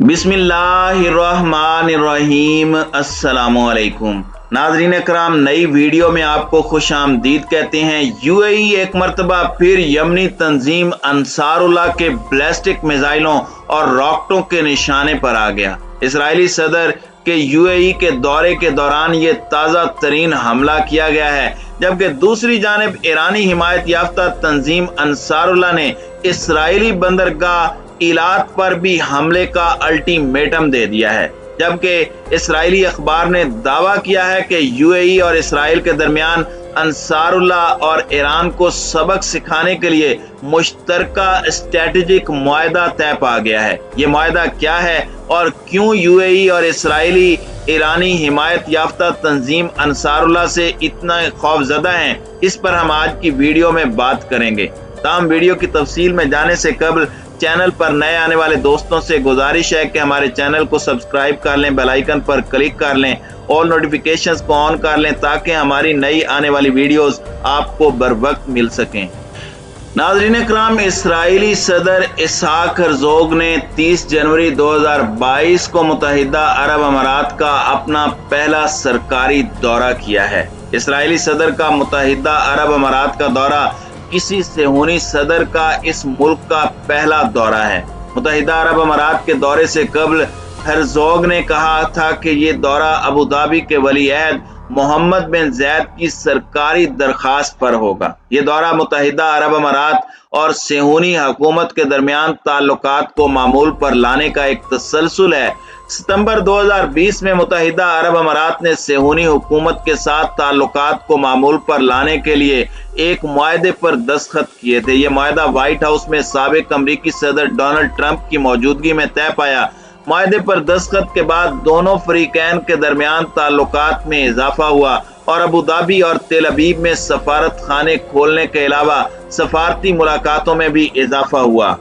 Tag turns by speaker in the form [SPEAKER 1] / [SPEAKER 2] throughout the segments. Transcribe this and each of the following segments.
[SPEAKER 1] बिस्मिल्लाहिर्रहमानिर्रहीम। अस्सलामुअलैकुम नाज़रीन कराम, नई वीडियो में आपको खुश आमदीद कहते हैं। यूएई एक मरतबा फिर यमनी तंजीम अंसारुल्लाह के बैलिस्टिक मिसाइलों और रॉकेटों के निशाने पर आ गया। इसराइली सदर के यूएई के दौरे के दौरान ये ताज़ा तरीन हमला किया गया है, जबकि दूसरी जानिब ईरानी हिमायत याफ्ता तंजीम अंसारुल्लाह ने इसराइली बंदरगाह इलात पर भी हमले का अल्टीमेटम दे दिया है। जबकि इसराइली अखबार ने दावा किया है कि यूएई और इसराइल के दरमियान अंसारुल्लाह और ईरान को सबक सिखाने के लिए मुश्तरका स्ट्रेटेजिक मुआहदा तय पा गया है। ये मुआहदा क्या है और क्यों यूएई और इसराइली ईरानी हिमायत याफ्ता तंजीम अंसारुल्लाह से इतना खौफजदा हैं, इस पर हम आज की वीडियो में बात करेंगे। तमाम वीडियो की तफसील में जाने से कबल चैनल पर नए आने वाले दोस्तों से गुजारिश है कि हमारे चैनल को सब्सक्राइब कर लें, बेल आइकन पर क्लिक कर लें और नोटिफिकेशंस को ऑन कर लें ताकि हमारी नई आने वाली वीडियोस आपको बर वक्त मिल सकें। नाज़रीन इकराम, इसराइली सदर इसहाक हर्ज़ोग ने 30 जनवरी 2022 को मुत्तहिदा अरब अमारात का अपना पहला सरकारी दौरा किया है। इसराइली सदर का मुत्तहिदा अरब अमारात का दौरा किसी सेहूनी सदर का इस मुल्क का पहला दौरा है। मुत्तहिदा अरब अमारात के दौरे से कबल हर्ज़ोग ने कहा था कि ये दौरा अबू धाबी के वली अहद मोहम्मद बिन ज़ैद की सरकारी दरखास्त पर होगा। ये दौरा मुत्तहिदा अरब अमारात और सेहूनी हुकूमत के दरमियान ताल्लुकात को मामूल पर लाने का एक तसलसल है। सितंबर 2020 में मुत्तहिदा अरब अमारात ने सेहूनी हुकूमत के साथ ताल्लुकात को मामूल पर लाने के लिए एक मुआहदे पर दस्तखत किए थे। यह मुआहदा व्हाइट हाउस में साबिक अमरीकी सदर डोनाल्ड ट्रंप की मौजूदगी में तय पाया। मुआहदे पर दस्तखत के बाद दोनों फरीकैन के दरमियान ताल्लुकात में इजाफा हुआ और अबू धाबी और तेल अवीव में सफारत खाने खोलने के अलावा सफारती मुलाकातों में भी इजाफा हुआ।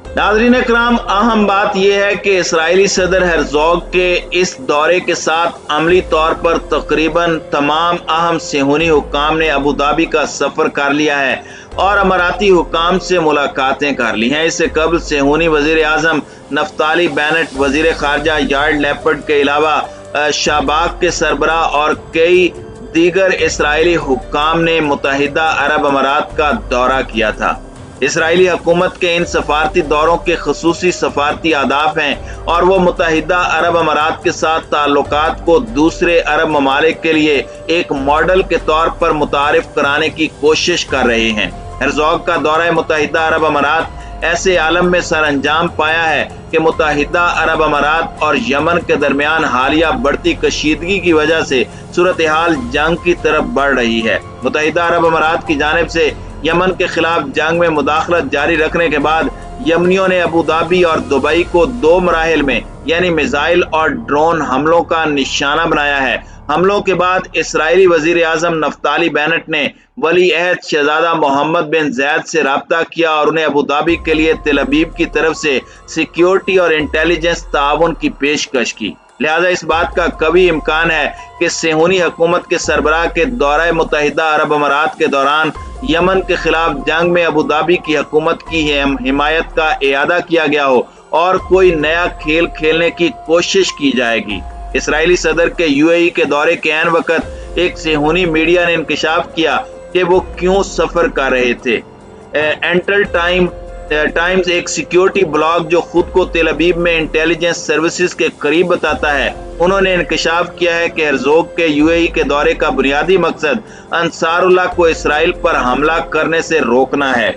[SPEAKER 1] नाज़रीन इकराम, अहम बात यह है कि इसराइली सदर हर्ज़ोग के इस दौरे के साथ अमली तौर पर तकरीबन तमाम अहम सेहूनी हुक्काम ने अबू धाबी का सफर कर लिया है और अमाराती हुक्काम से मुलाकातें कर ली हैं। इससे कबल सेहूनी वजीर आजम नफ्ताली बेनेट, वजीर खारजा यार्ड लेपर्ड के अलावा शाबाक के सरबराह और कई दीगर इसराइली हुक्काम ने मुत्तहिदा अरब अमारात का दौरा किया था। इसराइली हुकूमत के इन सफारती दौरों के खसूसी सफारती आदाफ हैं और वो मुत्तहिदा अरब अमारात के साथ ताल्लुकात को दूसरे अरब ममालिक के लिए एक मॉडल के तौर पर मुतारिफ कराने की कोशिश कर रहे हैं। हर्ज़ोग का दौरा मुत्तहिदा अरब अमारात ऐसे आलम में सर अंजाम पाया है कि मुत्तहिदा अरब अमारात और यमन के दरमियान हालिया बढ़ती कशीदगी की वजह से सूरत हाल जंग की तरफ बढ़ रही है। मुत्तहिदा अरब अमारात की जानिब से यमन के खिलाफ जंग में मुदाखलत जारी रखने के बाद यमनियों ने अबू धाबी और दुबई को दो मराहिल में यानी मिसाइल और ड्रोन हमलों का निशाना बनाया है। हमलों के बाद इसराइली वजीर आजम नफ्ताली बेनेट ने वली अहद शहजादा मोहम्मद बिन ज़ैद से राब्ता किया और उन्हें अबू धाबी के लिए तेल अवीव की तरफ से सिक्योरिटी और इंटेलिजेंस ताउन की पेशकश की। लिहाजा इस बात का कभी इम्कान है कि सेहूनी हुकूमत के सरबराह के दौरे मुत्तहिदा अरब अमारात के दौरान यमन के खिलाफ जंग में अबू धाबी की हुकूमत की हिमायत का इयादा किया गया हो और कोई नया खेल खेलने की कोशिश की जाएगी। इसराइली सदर के यूएई के दौरे के ऐन वक्त एक सेहूनी मीडिया ने इंकशाफ किया कि वो क्यों सफर कर रहे थे। एंटल टाइम्स एक सिक्योरिटी ब्लॉग जो खुद को तेल अवीव में इंटेलिजेंस सर्विसेज के करीब बताता है, उन्होंने इंकशाफ किया है कि हर्ज़ोग के यूएई के दौरे का बुनियादी मकसद अंसारुल्लाह को इसराइल पर हमला करने से रोकना है।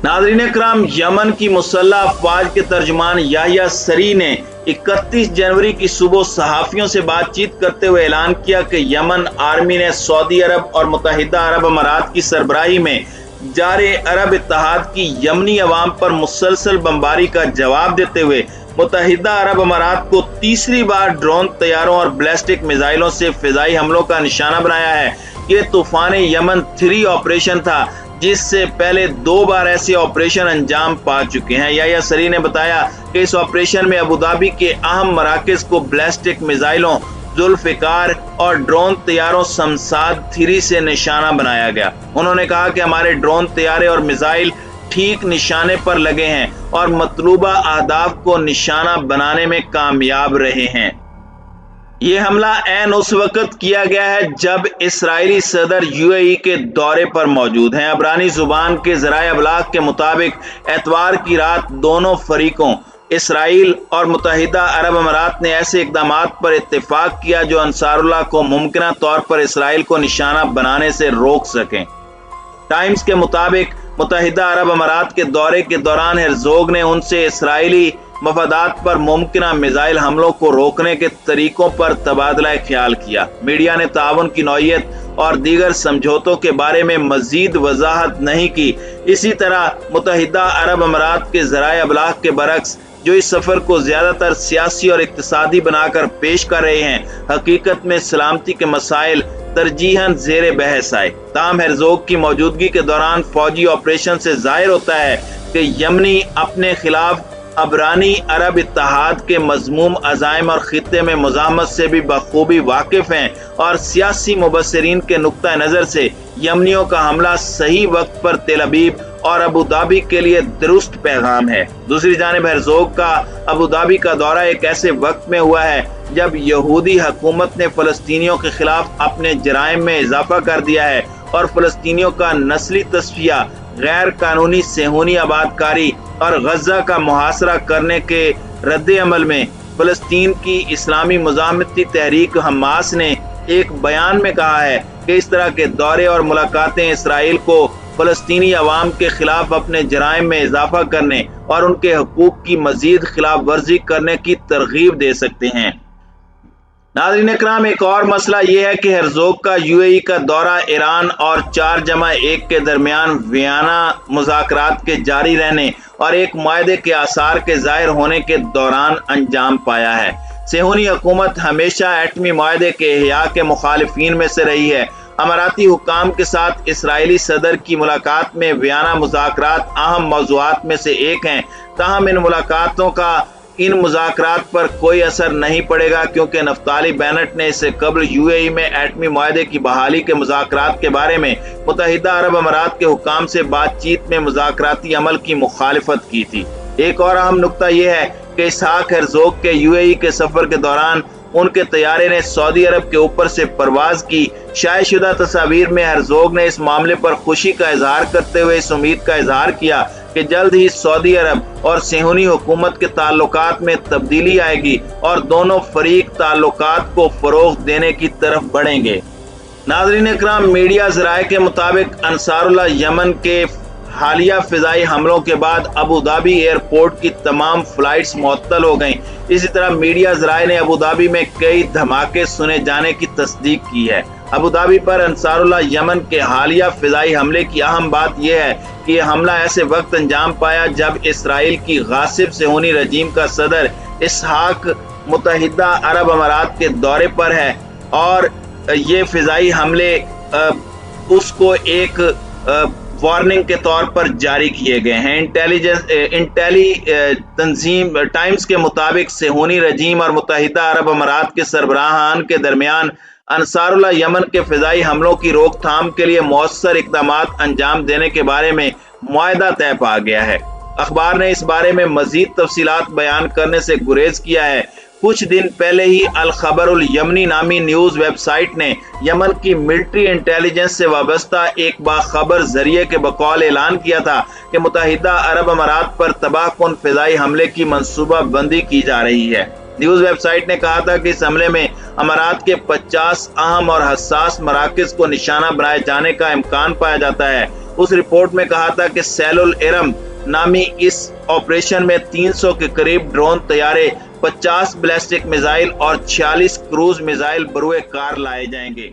[SPEAKER 1] नाज़रीन इकराम, यमन की मुसल्लह अफवाज के तर्जुमान याह्या सरी ने 31 जनवरी की सुबह सहाफ़ियों से बातचीत करते हुए ऐलान किया कि यमन आर्मी ने सऊदी अरब और मुत्तहिदा अरब अमारात की सरबराही में जारे अरब इत्तेहाद की यमनी अवाम पर मुसलसल बमबारी का जवाब देते हुए मुत्तहिदा अरब अमारात को तीसरी बार ड्रोन तैयारों और बैलिस्टिक मिसाइलों से फिजाई हमलों का निशाना बनाया है। ये तूफान यमन 3 ऑपरेशन था, जिससे पहले 2 बार ऐसे ऑपरेशन अंजाम पा चुके हैं। याह्या सरी ने बताया कि इस ऑपरेशन में अबू धाबी के अहम मराकज को बैलिस्टिक मिसाइलों, जुल्फिकार और ड्रोन तैयारों समसाद 3 से निशाना बनाया गया। उन्होंने कहा कि हमारे ड्रोन तैयारे और मिसाइल ठीक निशाने पर लगे हैं اور مطلوبہ اہداف کو نشانہ بنانے میں کامیاب رہے ہیں۔ یہ حملہ عین اس وقت کیا گیا ہے جب اسرائیلی صدر UAE کے دورے پر موجود ہیں۔ عبرانی زبان کے ذرائع ابلاغ کے مطابق اتوار کی رات دونوں فریقوں اسرائیل اور متحدہ عرب امارات نے ایسے اقدامات پر اتفاق کیا جو انصار اللہ کو ممکنہ طور پر اسرائیل کو نشانہ بنانے سے روک سکیں۔ ٹائمز کے مطابق متحدہ عرب امارات کے دورے کے دوران ہرزوگ نے ان سے اسرائیلی مفادات پر ممکنہ میزائل حملوں کو روکنے کے طریقوں پر تبادلہ خیال کیا۔ میڈیا نے تعاون کی نوعیت اور دیگر سمجھوتوں کے بارے میں مزید وضاحت نہیں کی۔ اسی طرح متحدہ عرب امارات کے ذرائع ابلاغ کے برعکس جو اس سفر کو زیادہ تر سیاسی اور اقتصادی بنا کر پیش کر رہے ہیں، حقیقت میں سلامتی کے مسائل ترجیحاً زیر بحث آئے۔ تاہم ہرزوگ کی موجودگی کے دوران فوجی آپریشن سے ظاہر ہوتا ہے کہ یمنی اپنے خلاف عبرانی عرب اتحاد کے مذموم عزائم اور خطے میں مزاحمت سے بھی بخوبی واقف ہیں، اور سیاسی مبصرین کے نقطہ نظر سے یمنیوں کا حملہ صحیح وقت پر تل ابیب اور ابوظہبی کے لیے درست پیغام ہے۔ دوسری جانب ہرزوگ کا ابوظہبی کا دورہ ایک ایسے وقت میں ہوا ہے جب یہودی حکومت نے فلسطینیوں کے خلاف اپنے جرائم میں اضافہ کر دیا ہے اور فلسطینیوں کا نسلی تصفیہ، غیر قانونی صہیونی آباد کاری اور غزہ کا محاصرہ کرنے کے رد عمل میں فلسطین کی اسلامی مزاحمتی تحریک حماس نے ایک بیان میں کہا ہے کہ اس طرح کے دورے اور ملاقاتیں اسرائیل کو فلسطینی عوام کے خلاف اپنے جرائم میں اضافہ کرنے اور ان کے حقوق کی مزید خلاف ورزی کرنے کی ترغیب دے سکتے ہیں۔ ناظرین اکرام، ایک اور مسئلہ یہ ہے کہ ہرزوگ کا UAE کا دورہ ایران اور 4+1 کے درمیان ویانا مذاکرات کے جاری رہنے اور ایک معاہدے کے آثار کے ظاہر ہونے کے دوران انجام پایا ہے۔ صہیونی حکومت ہمیشہ ایٹمی معاہدے کے احیاء کے مخالفین میں سے رہی ہے۔ اماراتی حکام کے ساتھ اسرائیلی صدر کی ملاقات میں ویانا مذاکرات اہم موضوعات میں سے ایک ہیں۔ تاہم ان ملاقاتوں کا ان مذاکرات پر کوئی اثر نہیں پڑے گا، کیونکہ نفتالی بینٹ نے اس سے قبل UAE میں ایٹمی معاہدے کی بحالی کے مذاکرات کے بارے میں متحدہ عرب امارات کے حکام سے بات چیت میں مذاکراتی عمل کی مخالفت کی تھی۔ ایک اور اہم نقطہ یہ ہے کہ اسحاق ہرزوگ کے UAE کے سفر کے دوران ان کے طیارے نے سعودی عرب کے اوپر سے پرواز کی۔ شائع شدہ تصاویر میں ہرزوگ نے اس معاملے پر خوشی کا اظہار کرتے ہوئے اس امید کا اظہار کیا کہ جلد ہی سعودی عرب اور صہیونی حکومت کے تعلقات میں تبدیلی آئے گی اور دونوں فریق تعلقات کو فروغ دینے کی طرف بڑھیں گے۔ ناظرین اکرام، میڈیا ذرائع کے مطابق انصار اللہ یمن کے حالیہ فضائی حملوں کے بعد ابوظہبی ایئرپورٹ کی تمام فلائٹس معطل ہو گئیں۔ اسی طرح میڈیا ذرائع نے ابوظہبی میں کئی دھماکے سنے جانے کی تصدیق کی ہے۔ ابوظہبی پر انصار اللہ یمن کے حالیہ فضائی حملے کی اہم بات یہ ہے کہ یہ حملہ ایسے وقت انجام پایا جب اسرائیل کی غاصب صہیونی رجیم کا صدر اسحاق متحدہ عرب امارات کے دورے پر ہے، اور یہ فضائی حملے اس کو ایک وارننگ کے طور پر جاری کیے گئے ہیں۔ انٹیلی تنظیم ٹائمز کے مطابق صہیونی رجیم اور متحدہ عرب امارات کے سربراہان کے درمیان انصار اللہ یمن کے فضائی حملوں کی روک تھام کے لیے مؤثر اقدامات انجام دینے کے بارے میں معاہدہ طے پا گیا ہے۔ اخبار نے اس بارے میں مزید تفصیلات بیان کرنے سے گریز کیا ہے۔ کچھ دن پہلے ہی الخبر الیمنی نامی نیوز ویب سائٹ نے یمن کی ملٹری انٹیلیجنس سے وابستہ ایک باخبر ذریعے کے بقول اعلان کیا تھا کہ متحدہ عرب امارات پر تباہ کن فضائی حملے کی منصوبہ بندی کی جا رہی ہے۔ نیوز ویب سائٹ نے کہا تھا کہ اس حملے میں امارات کے 50 اہم اور حساس مراکز کو نشانہ بنائے جانے کا امکان پایا جاتا ہے۔ اس رپورٹ میں کہا تھا کہ سیل الارم نامی اس آپریشن میں 300 کے قریب ڈرون طیارے، 50 بیلسٹک میزائل اور 46 کروز میزائل بروئے کار لائے جائیں گے۔